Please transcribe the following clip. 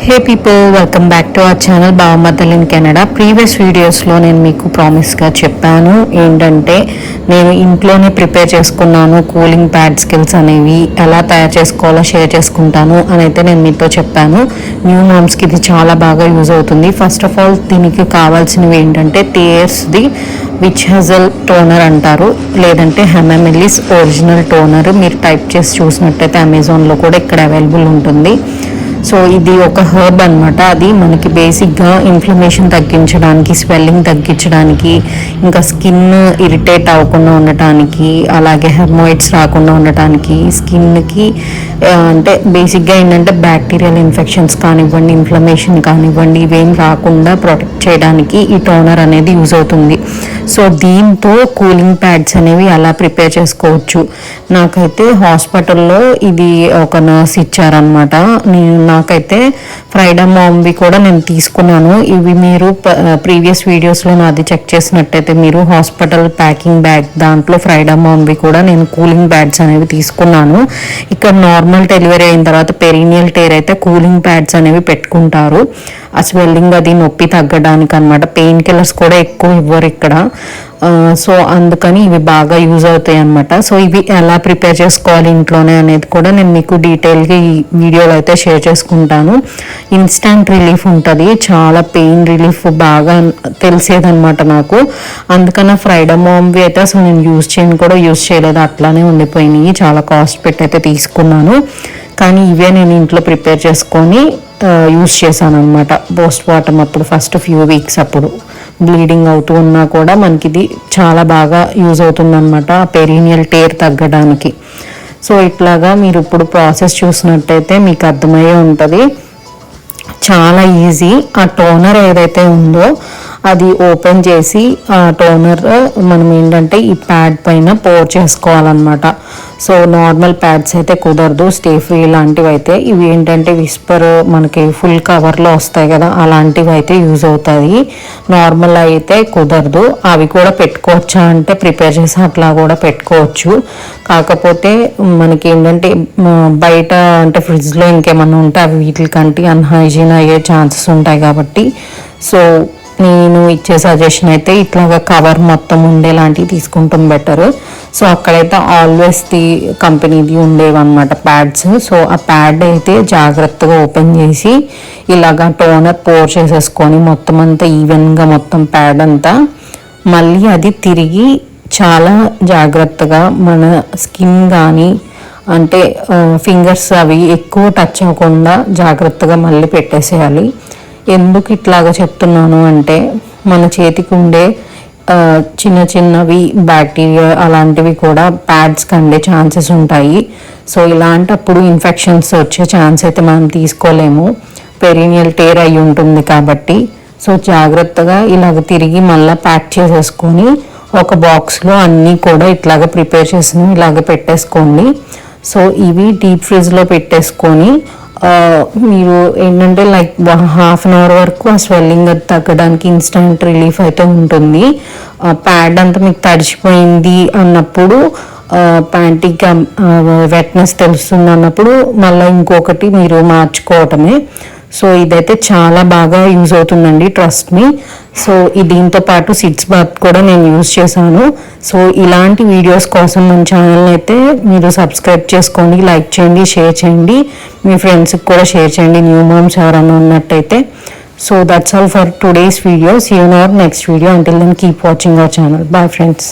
Hey people, welcome back to our channel బావమతల్ in Canada. Previous వీడియోస్లో నేను మీకు ప్రామిస్గా చెప్పాను ఏంటంటే నేను ఇంట్లోనే ప్రిపేర్ చేసుకున్నాను కూలింగ్ ప్యాడ్ స్కిల్స్ అనేవి ఎలా తయారు చేసుకోవాలో షేర్ చేసుకుంటాను అని అయితే నేను మీతో చెప్పాను. న్యూ మామ్స్కి ఇది చాలా బాగా యూజ్ అవుతుంది. ఫస్ట్ ఆఫ్ ఆల్ దీనికి కావాల్సినవి ఏంటంటే థియర్స్ది విచ్ హజల్ టోనర్ అంటారు, లేదంటే హెమమెలిస్ ఒరిజినల్ టోనర్. మీరు టైప్ చేసి చూసినట్టయితే అమెజాన్లో కూడా ఇక్కడ అవైలబుల్ ఉంటుంది. సో ఇది ఒక హర్బ్ అనమాట. అది మనకి బేసిక్గా ఇన్ఫ్లమేషన్ తగ్గించడానికి, స్వెల్లింగ్ తగ్గించడానికి, ఇంకా స్కిన్ ఇరిటేట్ అవ్వకుండా ఉండటానికి, అలాగే హెర్మోయిడ్స్ రాకుండా ఉండటానికి, స్కిన్కి అంటే బేసిక్గా ఏంటంటే బ్యాక్టీరియల్ ఇన్ఫెక్షన్స్ కానివ్వండి, ఇన్ఫ్లమేషన్ కానివ్వండి, ఇవేం రాకుండా ప్రొటెక్ట్ చేయడానికి ఈ టోనర్ అనేది యూజ్ అవుతుంది. సో దీంతో కూలింగ్ ప్యాడ్స్ అనేవి అలా ప్రిపేర్ చేసుకోవచ్చు. నాకైతే హాస్పిటల్లో ఇది ఒక నర్స్ ఇచ్చారనమాట. నాకైతే ఫ్రైడమామ్వి కూడా నేను తీసుకున్నాను. ఇవి మీరు ప్రీవియస్ వీడియోస్లో నాది చెక్ చేసినట్టయితే మీరు హాస్పిటల్ ప్యాకింగ్ బ్యాగ్ దాంట్లో ఫ్రైడమామ్వి కూడా నేను కూలింగ్ ప్యాడ్స్ అనేవి తీసుకున్నాను. ఇక్కడ నార్మల్ డెలివరీ అయిన తర్వాత పెరీనియల్ టేర్ అయితే కూలింగ్ ప్యాడ్స్ అనేవి పెట్టుకుంటారు. ఆ స్వెల్లింగ్ అది నొప్పి తగ్గడానికి అనమాట. పెయిన్ కిల్లర్స్ కూడా ఎక్కువ ఇవ్వరు ఇక్కడ. సో అందుకని ఇవి బాగా యూజ్ అవుతాయి అనమాట. సో ఇవి ఎలా ప్రిపేర్ చేసుకోవాలి ఇంట్లోనే అనేది కూడా నేను మీకు డీటెయిల్గా ఈ వీడియోలో అయితే షేర్ చేసుకుంటాను. ఇన్స్టంట్ రిలీఫ్ ఉంటుంది, చాలా పెయిన్ రిలీఫ్ బాగా తెలిసేదనమాట నాకు. అందుకని ఫ్రైడమామ్వి అయితే అసలు నేను యూజ్ చేయలేదు, అట్లానే ఉండిపోయినాయి. చాలా కాస్ట్ పెట్టి అయితే తీసుకున్నాను, కానీ ఇవే నేను ఇంట్లో ప్రిపేర్ చేసుకొని యూజ్ చేశాను అనమాట. పోస్ట్ మార్టం అప్పుడు ఫస్ట్ ఫ్యూ వీక్స్ అప్పుడు బ్లీడింగ్ అవుతూ ఉన్నా కూడా మనకి ఇది చాలా బాగా యూజ్ అవుతుందన్నమాట పెరీనియల్ టేర్ తగ్గడానికి. సో ఇట్లాగా మీరు ఇప్పుడు ప్రాసెస్ చూసినట్టయితే మీకు అర్థమయ్యే ఉంటుంది. చాలా ఈజీ. ఆ టోనర్ ఏదైతే ఉందో అది ఓపెన్ చేసి ఆ టోనర్ మనం ఏంటంటే ఈ ప్యాడ్ పైన పోర్ చేసుకోవాలన్నమాట. సో నార్మల్ ప్యాడ్స్ అయితే కుదరదు, స్టే ఫ్రీ లాంటివి అయితే. ఇవి ఏంటంటే విస్పర్ మనకి ఫుల్ కవర్లో వస్తాయి కదా, అలాంటివి అయితే యూజ్ అవుతాయి. నార్మల్ అయితే కుదరదు. అవి కూడా పెట్టుకోవచ్చా అంటే ప్రిపేర్ చేసి అట్లా కూడా పెట్టుకోవచ్చు. కాకపోతే మనకి ఏంటంటే బయట అంటే ఫ్రిడ్జ్లో ఇంకేమన్నా ఉంటే అవి వీటికంటే అన్హైజీన్ అయ్యే ఛాన్సెస్ ఉంటాయి కాబట్టి, సో నేను ఇచ్చే సజెషన్ అయితే ఇట్లాగా కవర్ మొత్తం ఉండేలాంటివి తీసుకుంటాం బెటర్. సో అక్కడైతే ఆల్వేస్ ది కంపెనీది ఉండేవన్నమాట ప్యాడ్స్. సో ఆ ప్యాడ్ అయితే జాగ్రత్తగా ఓపెన్ చేసి ఇలాగా టోనర్ పోర్ చేసేసుకొని మొత్తం అంతా ఈవెన్గా మొత్తం ప్యాడ్ అంతా మళ్ళీ అది తిరిగి చాలా జాగ్రత్తగా మన స్కిన్ కానీ అంటే ఫింగర్స్ అవి ఎక్కువ టచ్ అవ్వకుండా జాగ్రత్తగా మళ్ళీ పెట్టేసేయాలి. ఎందుకు ఇట్లాగా చెప్తున్నాను అంటే మన చేతికి ఉండే చిన్న చిన్నవి బ్యాక్టీరియా అలాంటివి కూడా ప్యాడ్స్కి అందే ఛాన్సెస్ ఉంటాయి. సో ఇలాంటప్పుడు ఇన్ఫెక్షన్స్ వచ్చే ఛాన్స్ అయితే మనం తీసుకోలేము, పెరీనియల్ టేర్ అయి ఉంటుంది కాబట్టి. సో జాగ్రత్తగా ఇలాగ తిరిగి మళ్ళీ ప్యాక్ చేసేసుకొని ఒక బాక్స్లో అన్నీ కూడా ఇట్లాగ ప్రిపేర్ చేసినవి ఇలాగ పెట్టేసుకోండి. సో ఇవి డీప్ ఫ్రిడ్జ్లో పెట్టేసుకొని మీరు ఏంటంటే లైక్ హాఫ్ అన్ అవర్ వరకు ఆ స్వెల్లింగ్ అది తగ్గడానికి ఇన్స్టంట్ రిలీఫ్ అయితే ఉంటుంది. ప్యాడ్ అంతా మీకు తడిచిపోయింది అన్నప్పుడు, ప్యాంటీకి వెట్నెస్ తెలుస్తుంది అన్నప్పుడు మళ్ళీ ఇంకొకటి మీరు మార్చుకోవటమే. సో ఇదైతే చాలా బాగా యూజ్ అవుతుందండి, ట్రస్ట్ మీ. సో దీంతో పాటు సిట్స్ బాత్ కూడా నేను యూజ్ చేశాను. సో ఇలాంటి వీడియోస్ కోసం మన ఛానల్ని అయితే మీరు సబ్స్క్రైబ్ చేసుకోండి, లైక్ చేయండి, షేర్ చేయండి, మీ ఫ్రెండ్స్కి కూడా షేర్ చేయండి న్యూ మామ్స్ ఎవరైనా ఉన్నట్టయితే. So that's all for today's video. See you in our next video. Until then keep watching our channel. Bye friends.